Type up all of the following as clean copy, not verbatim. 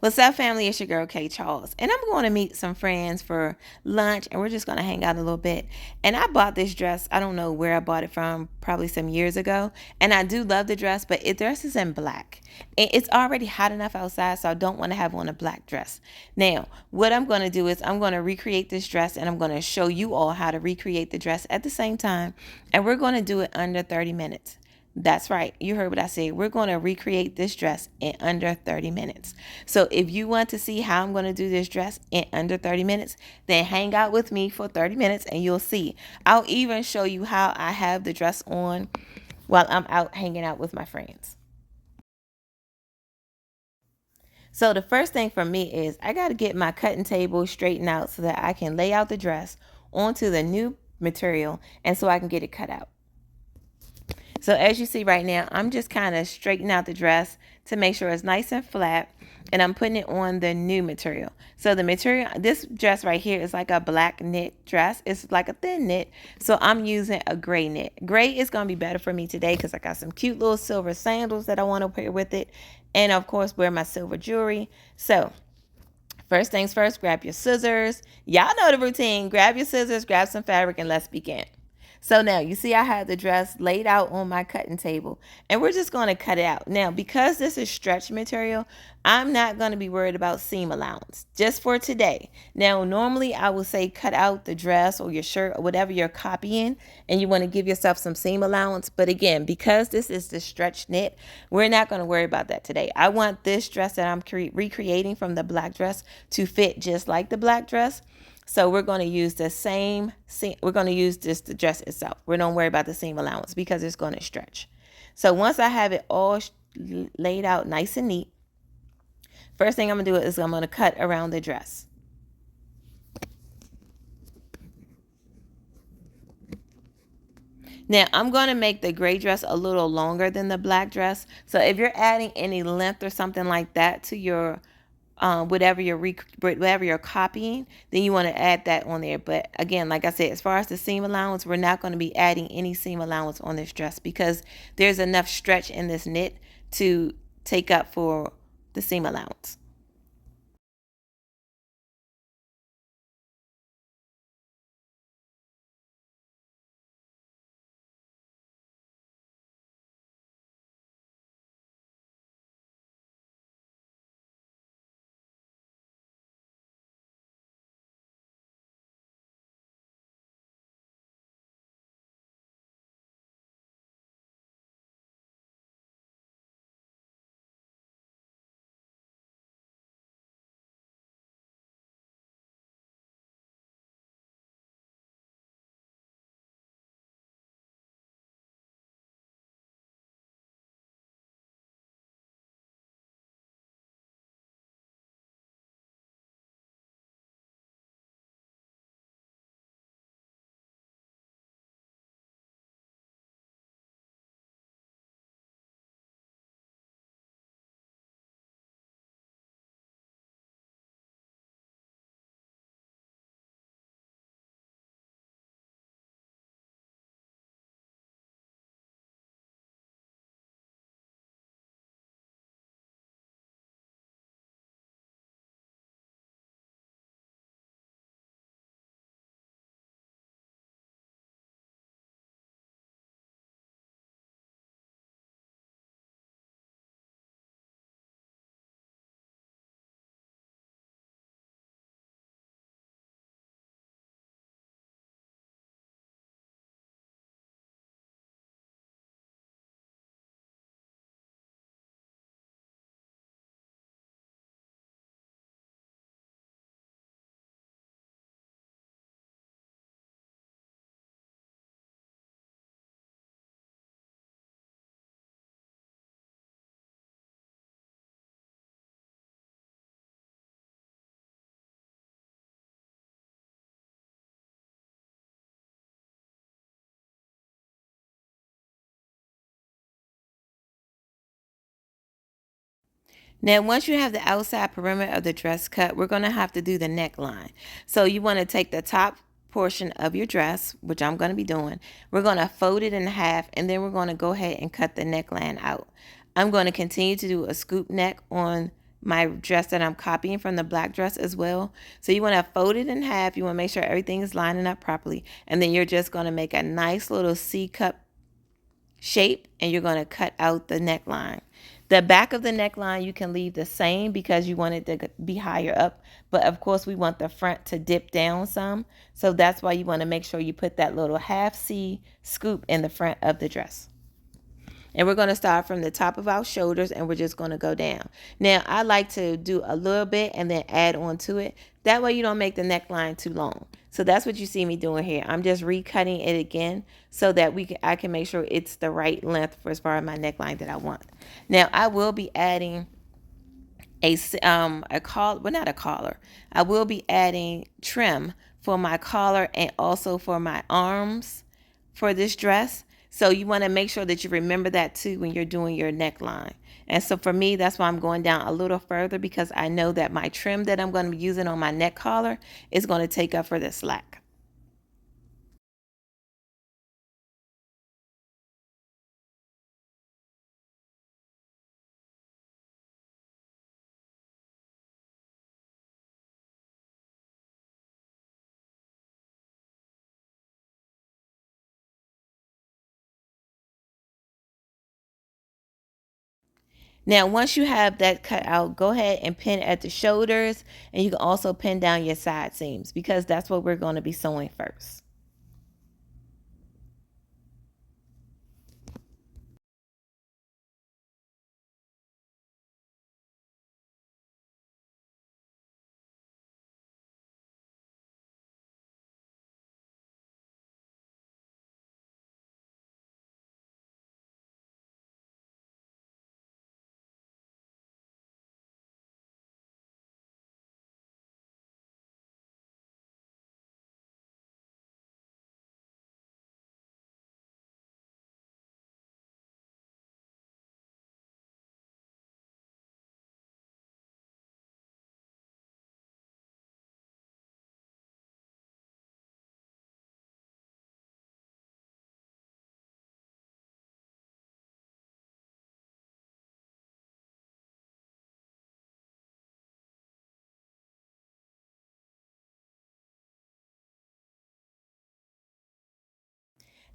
What's up, family? It's your girl, KCharles, and I'm going to meet some friends for lunch, and we're just going to hang out a little bit. And I bought this dress. I don't know where I bought it from, probably some years ago. And I do love the dress, but it dress is in black. And it's already hot enough outside, so I don't want to have on a black dress. Now, what I'm going to do is I'm going to recreate this dress, and I'm going to show you all how to recreate the dress at the same time. And we're going to do it under 30 minutes. That's right. You heard what I said. We're going to recreate this dress in under 30 minutes. So if you want to see how I'm going to do this dress in under 30 minutes, then hang out with me for 30 minutes and you'll see. I'll even show you how I have the dress on while I'm out hanging out with my friends. So the first thing for me is I got to get my cutting table straightened out so that I can lay out the dress onto the new material and so I can get it cut out. So as you see right now, I'm just kind of straightening out the dress to make sure it's nice and flat, and I'm putting it on the new material. So the material, this dress right here is like a black knit dress. It's like a thin knit. So I'm using a gray knit. Gray is going to be better for me today because I got some cute little silver sandals that I want to pair with it. And of course, wear my silver jewelry. So first things first, grab your scissors. Y'all know the routine. Grab your scissors, grab some fabric, and let's begin. So now you see I have the dress laid out on my cutting table, and we're just going to cut it out. Now, because this is stretch material, I'm not going to be worried about seam allowance just for today. Now, normally I will say cut out the dress or your shirt or whatever you're copying, and you want to give yourself some seam allowance. But again, because this is the stretch knit, we're not going to worry about that today. I want this dress that I'm recreating from the black dress to fit just like the black dress. So we're going to use the same seam. We're going to use just the dress itself. We don't worry about the seam allowance because it's going to stretch. So once I have it all laid out nice and neat, first thing I'm going to do is I'm going to cut around the dress. Now, I'm going to make the gray dress a little longer than the black dress. So if you're adding any length or something like that to your whatever you're copying, then you want to add that on there. But again, like I said, as far as the seam allowance, we're not going to be adding any seam allowance on this dress because there's enough stretch in this knit to take up for the seam allowance. Now, once you have the outside perimeter of the dress cut, we're going to have to do the neckline. So you want to take the top portion of your dress, which I'm going to be doing. We're going to fold it in half, and then we're going to go ahead and cut the neckline out. I'm going to continue to do a scoop neck on my dress that I'm copying from the black dress as well. So you want to fold it in half. You want to make sure everything is lining up properly. And then you're just going to make a nice little C cup shape, and you're going to cut out the neckline. The back of the neckline you can leave the same because you want it to be higher up, but of course we want the front to dip down some, so that's why you want to make sure you put that little half C scoop in the front of the dress. And we're going to start from the top of our shoulders, and we're just going to go down. Now I like to do a little bit and then add on to it. That way you don't make the neckline too long. So that's what you see me doing here. I'm just recutting it again so that I can make sure it's the right length for as far as my neckline that I want. Now I will be adding a collar, well, not a collar. I will be adding trim for my collar and also for my arms for this dress. So you want to make sure that you remember that too when you're doing your neckline. And so for me, that's why I'm going down a little further, because I know that my trim that I'm going to be using on my neck collar is going to take up for the slack. Now, once you have that cut out, go ahead and pin at the shoulders, and you can also pin down your side seams because that's what we're going to be sewing first.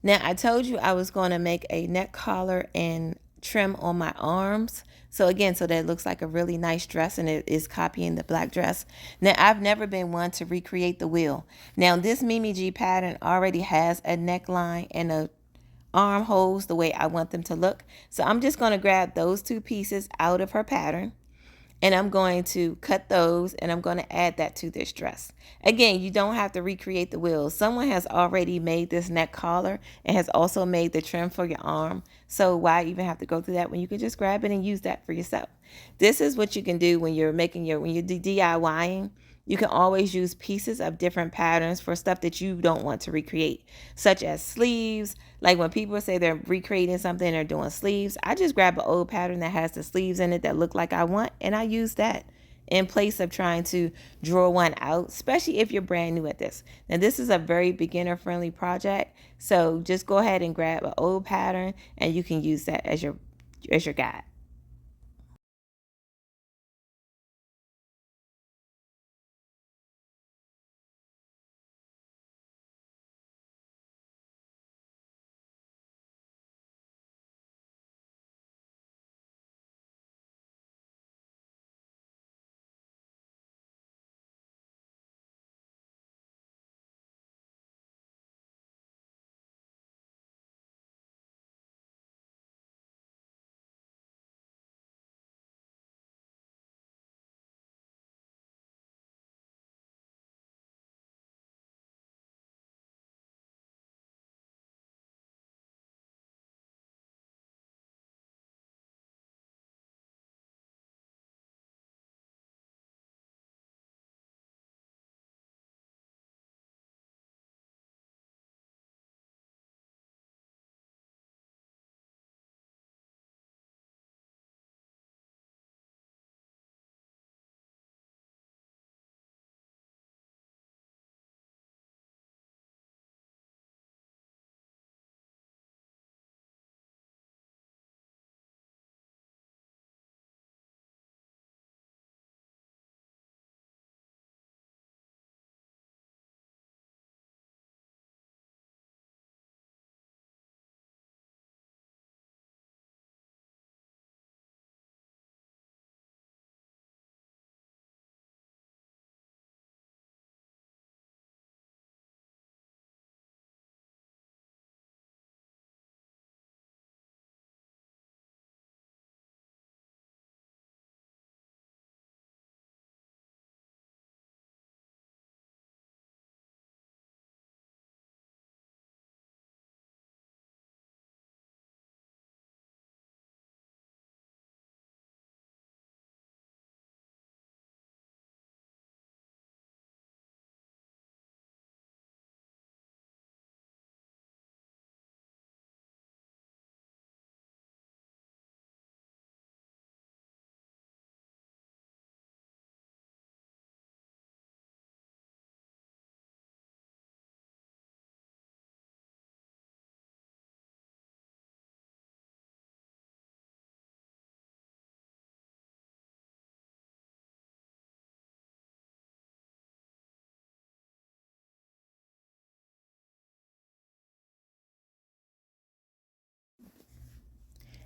Now, I told you I was going to make a neck collar and trim on my arms. So again, so that it looks like a really nice dress and it is copying the black dress. Now, I've never been one to recreate the wheel. Now, this Mimi G pattern already has a neckline and a armholes the way I want them to look. So I'm just going to grab those two pieces out of her pattern, and I'm going to cut those, and I'm going to add that to this dress. Again, you don't have to recreate the wheels. Someone has already made this neck collar and has also made the trim for your arm. So why even have to go through that when you can just grab it and use that for yourself? This is what you can do when you're when you're DIYing. You can always use pieces of different patterns for stuff that you don't want to recreate, such as sleeves. Like when people say they're recreating something, they're doing sleeves, I just grab an old pattern that has the sleeves in it that look like I want, and I use that in place of trying to draw one out, especially if you're brand new at this. Now, this is a very beginner friendly project, so just go ahead and grab an old pattern and you can use that as your guide.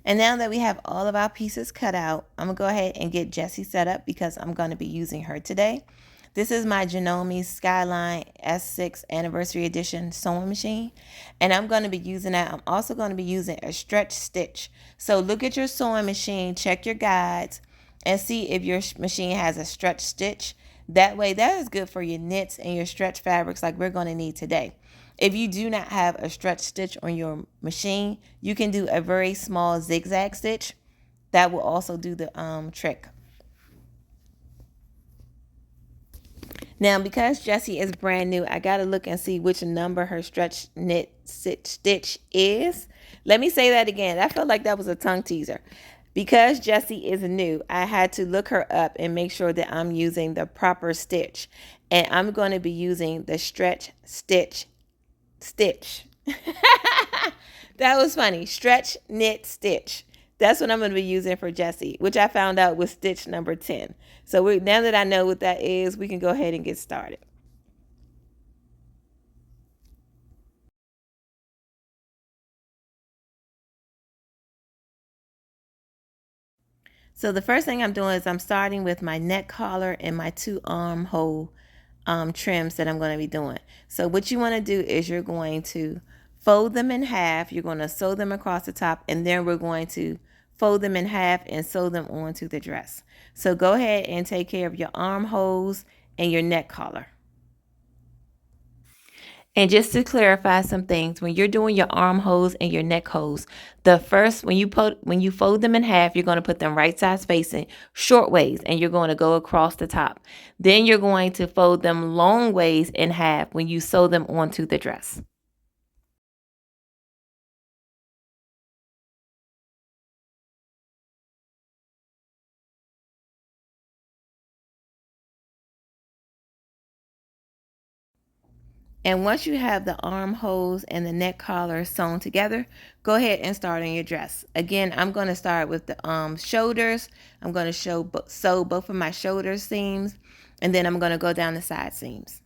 And now that we have all of our pieces cut out, I'm going to go ahead and get Jessie set up because I'm going to be using her today. This is my Janome Skyline S6 Anniversary Edition sewing machine, and I'm going to be using that. I'm also going to be using a stretch stitch. So look at your sewing machine, check your guides, and see if your machine has a stretch stitch. That way, that is good for your knits and your stretch fabrics like we're going to need today. If you do not have a stretch stitch on your machine, you can do a very small zigzag stitch. That will also do the trick. Now, because Jessie is brand new, I got to look and see which number her stretch knit stitch is. Let me say that again. I felt like that was a tongue teaser. Because Jessie is new, I had to look her up and make sure that I'm using the proper stitch. And I'm going to be using the stretch stitch. That was funny. Stretch, knit, stitch. That's what I'm going to be using for Jessie, which I found out was stitch number 10. So now that I know what that is, we can go ahead and get started. So the first thing I'm doing is I'm starting with my neck collar and my 2 armhole trims that I'm going to be doing. So what you want to do is you're going to fold them in half. You're going to sew them across the top, and then we're going to fold them in half and sew them onto the dress. So go ahead and take care of your armholes and your neck collar. And just to clarify some things, when you're doing your armholes and your neck holes, the first when you fold them in half, you're going to put them right side facing short ways, and you're going to go across the top. Then you're going to fold them long ways in half when you sew them onto the dress. And once you have the armholes and the neck collar sewn together, go ahead and start on your dress. Again, I'm going to start with the shoulders. I'm going to sew both of my shoulder seams, and then I'm going to go down the side seams.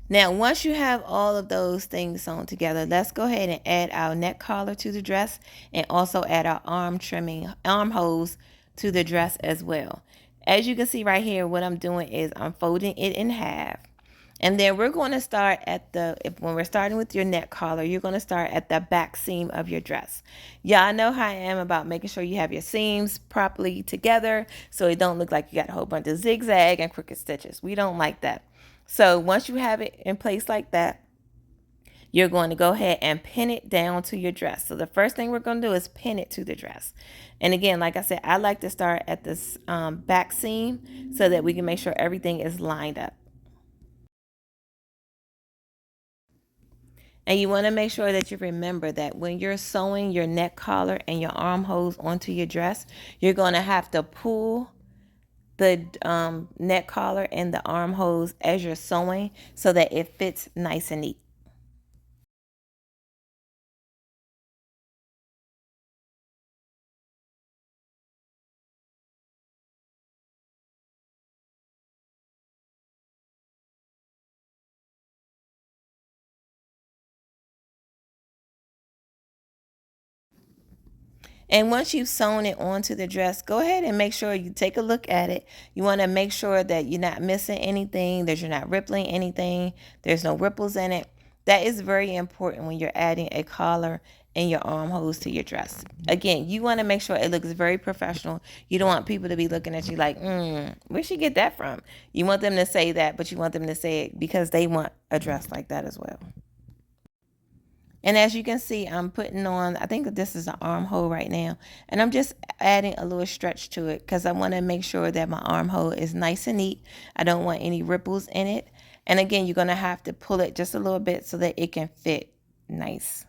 Now, once you have all of those things sewn together, let's go ahead and add our neck collar to the dress and also add our armholes to the dress as well. As you can see right here, what I'm doing is I'm folding it in half. And then we're going to start at when we're starting with your neck collar, you're going to start at the back seam of your dress. Y'all know how I am about making sure you have your seams properly together so it don't look like you got a whole bunch of zigzag and crooked stitches. We don't like that. So once you have it in place like that, you're going to go ahead and pin it down to your dress. So the first thing we're going to do is pin it to the dress. And again, like I said, I like to start at this back seam so that we can make sure everything is lined up. And you want to make sure that you remember that when you're sewing your neck collar and your armholes onto your dress, you're going to have to pull the neck collar and the armholes as you're sewing so that it fits nice and neat. And once you've sewn it onto the dress, go ahead and make sure you take a look at it. You want to make sure that you're not missing anything, that you're not rippling anything, there's no ripples in it. That is very important when you're adding a collar and your armholes to your dress. Again, you want to make sure it looks very professional. You don't want people to be looking at you like, where'd she get that from? You want them to say that, but you want them to say it because they want a dress like that as well. And as you can see, I'm putting on, I think that this is an armhole right now. And I'm just adding a little stretch to it because I want to make sure that my armhole is nice and neat. I don't want any ripples in it. And again, you're going to have to pull it just a little bit so that it can fit nice.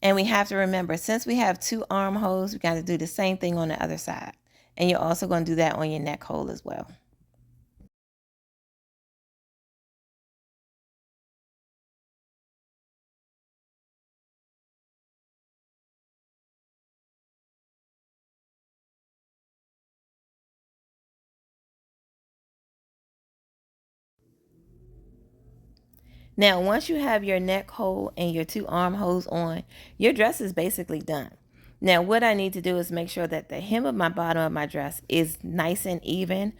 And we have to remember, since we have two armholes, we got to do the same thing on the other side. And you're also going to do that on your neck hole as well. Now, once you have your neck hole and your two armholes on, your dress is basically done. Now, what I need to do is make sure that the hem of my bottom of my dress is nice and even.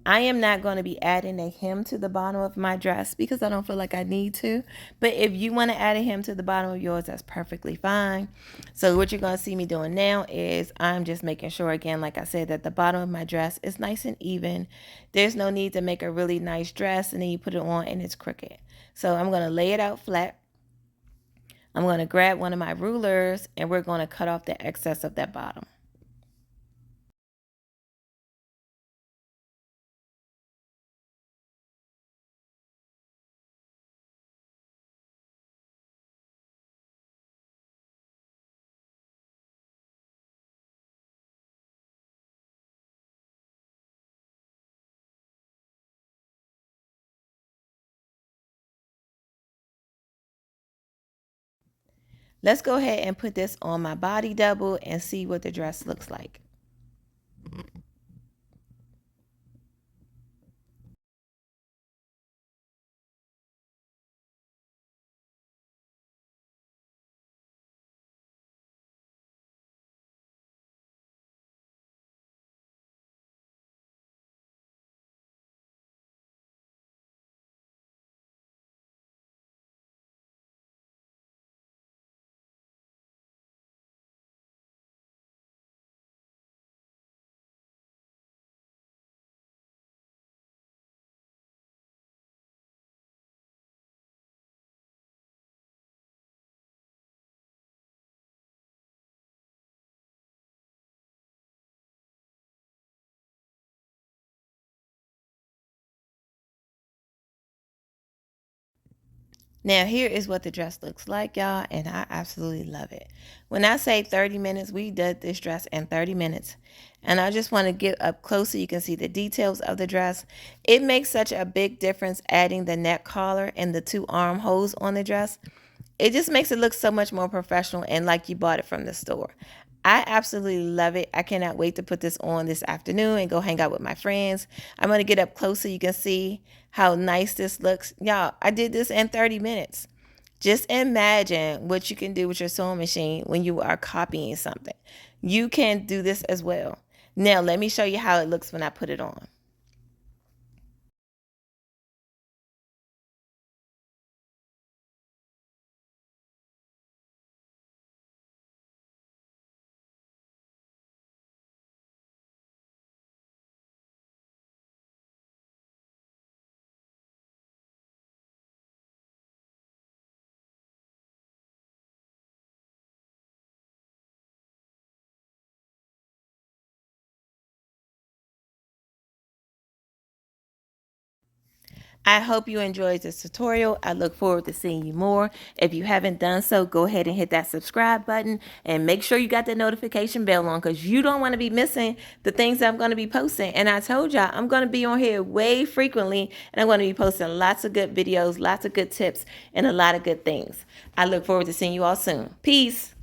I am not going to be adding a hem to the bottom of my dress because I don't feel like I need to. But if you want to add a hem to the bottom of yours, that's perfectly fine. So what you're going to see me doing now is I'm just making sure, again, like I said, that the bottom of my dress is nice and even. There's no need to make a really nice dress and then you put it on and it's crooked. So I'm going to lay it out flat. I'm going to grab one of my rulers and we're going to cut off the excess of that bottom. Let's go ahead and put this on my body double and see what the dress looks like. Now here is what the dress looks like, y'all, and I absolutely love it. When I say 30 minutes, we did this dress in 30 minutes. And I just want to get up close so you can see the details of the dress. It makes such a big difference adding the neck collar and the two armholes on the dress. It just makes it look so much more professional and like you bought it from the store. I absolutely love it. I cannot wait to put this on this afternoon and go hang out with my friends. I'm going to get up close so you can see how nice this looks. Y'all, I did this in 30 minutes. Just imagine what you can do with your sewing machine when you are copying something. You can do this as well. Now, let me show you how it looks when I put it on. I hope you enjoyed this tutorial. I look forward to seeing you more. If you haven't done so, go ahead and hit that subscribe button and make sure you got the notification bell on because you don't want to be missing the things that I'm going to be posting. And I told y'all I'm going to be on here way frequently and I'm going to be posting lots of good videos, lots of good tips, and a lot of good things. I look forward to seeing you all soon. Peace.